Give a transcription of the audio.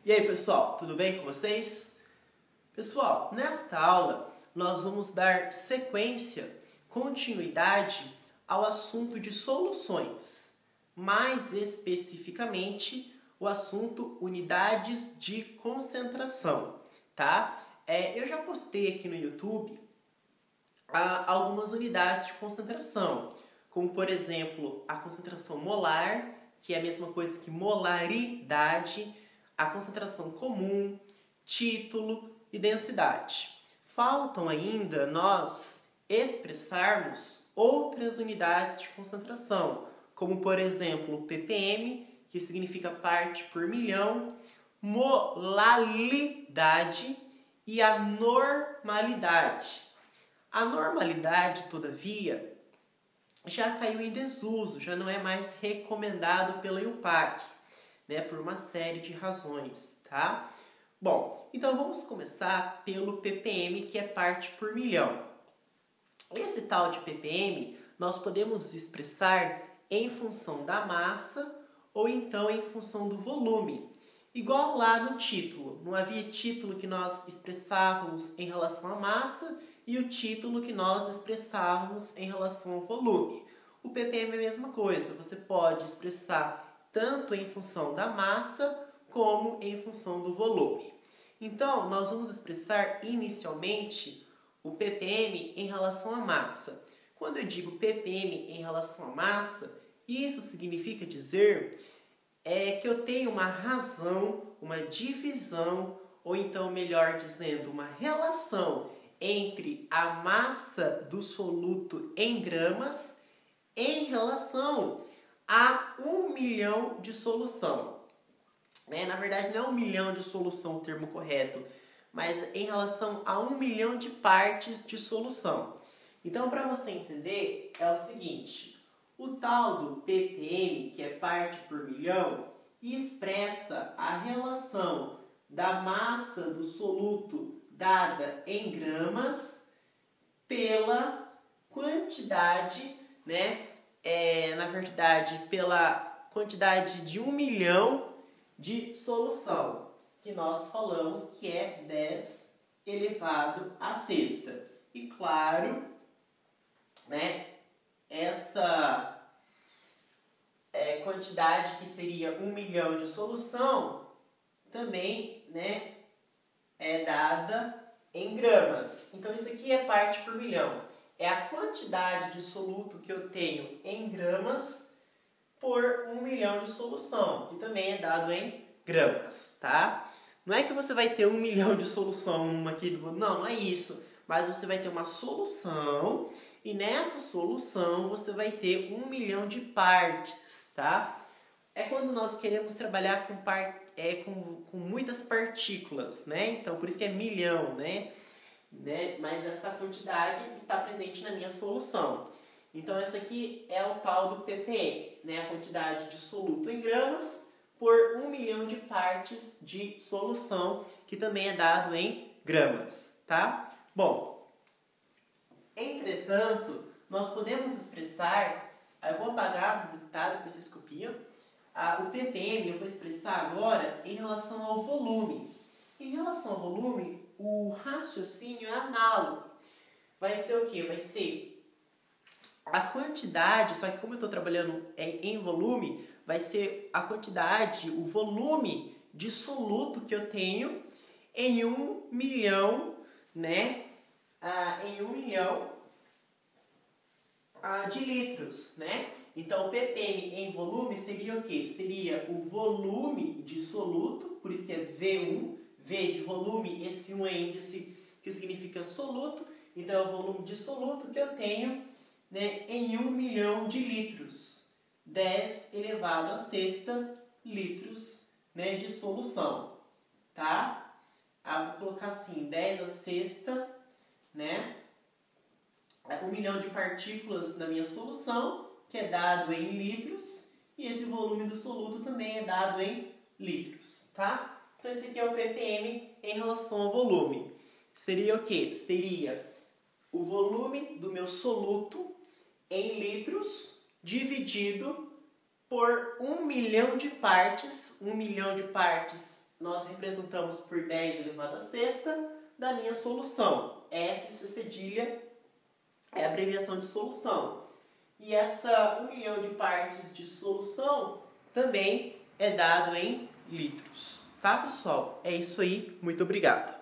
E aí, pessoal, tudo bem com vocês? Pessoal, nesta aula nós vamos dar sequência, continuidade ao assunto de soluções, mais especificamente o assunto unidades de concentração, tá? Eu já postei aqui no YouTube algumas unidades de concentração, como por exemplo a concentração molar, que é a mesma coisa que molaridade, a concentração comum, título e densidade. Faltam ainda nós expressarmos outras unidades de concentração, como por exemplo o ppm, que significa parte por milhão, molalidade e a normalidade. A normalidade, todavia, já caiu em desuso, já não é mais recomendado pela IUPAC, né, por uma série de razões, tá? Bom, então vamos começar pelo ppm, que é parte por milhão. Esse tal de ppm nós podemos expressar em função da massa ou então em função do volume. Igual lá no título, não havia título que nós expressávamos em relação à massa e o título que nós expressávamos em relação ao volume. O ppm é a mesma coisa, você pode expressar tanto em função da massa como em função do volume. Então, nós vamos expressar inicialmente o ppm em relação à massa. Quando eu digo ppm em relação à massa, isso significa dizer que eu tenho uma razão, uma divisão, ou então, melhor dizendo, uma relação entre a massa do soluto em gramas em relação a 1 milhão de solução. Na verdade, não é 1 milhão de solução o termo correto, mas em relação a 1 milhão de partes de solução. Então, para você entender, é o seguinte: o tal do ppm, que é parte por milhão, expressa a relação da massa do soluto dada em gramas pela quantidade, na verdade, pela quantidade de 1 milhão de solução, que nós falamos que é 10 elevado à sexta. E claro, essa quantidade que seria 1 milhão de solução também, é dada em gramas. Então isso aqui é parte por milhão. É a quantidade de soluto que eu tenho em gramas por 1 milhão de solução, que também é dado em gramas, tá? Não é que você vai ter 1 milhão de solução uma aqui do outro, não é isso. Mas você vai ter uma solução e nessa solução você vai ter 1 milhão de partes, tá? É quando nós queremos trabalhar com muitas partículas, Então, por isso que é milhão, Mas essa quantidade está presente na minha solução. Então, essa aqui é o tal do ppm, A quantidade de soluto em gramas por 1 milhão de partes de solução, que também é dado em gramas, tá? Bom, entretanto, nós podemos expressar, eu vou apagar o ditado que vocês copiam, o ppm eu vou expressar agora em relação ao volume. Em relação ao volume, o raciocínio é análogo. Vai ser o quê? Vai ser a quantidade, só que como eu estou trabalhando em volume, vai ser a quantidade, o volume de soluto que eu tenho em 1 milhão, em 1 milhão de litros, Então, o ppm em volume seria o quê? Seria o volume de soluto, por isso que é V1, V de volume, esse 1 é índice que significa soluto, então é o volume de soluto que eu tenho em 1 milhão de litros, 10 elevado à sexta litros de solução, tá? Vou colocar assim, 10 à sexta, 1 milhão de partículas na minha solução, que é dado em litros, e esse volume do soluto também é dado em litros, tá? Então esse aqui é o ppm em relação ao volume. Seria o quê? Seria o volume do meu soluto em litros dividido por 1 milhão de partes. 1 milhão de partes nós representamos por 10 elevado à sexta da minha solução. SC cedilha é a abreviação de solução. E essa 1 milhão de partes de solução também é dado em litros. Tá, pessoal? É isso aí. Muito obrigado.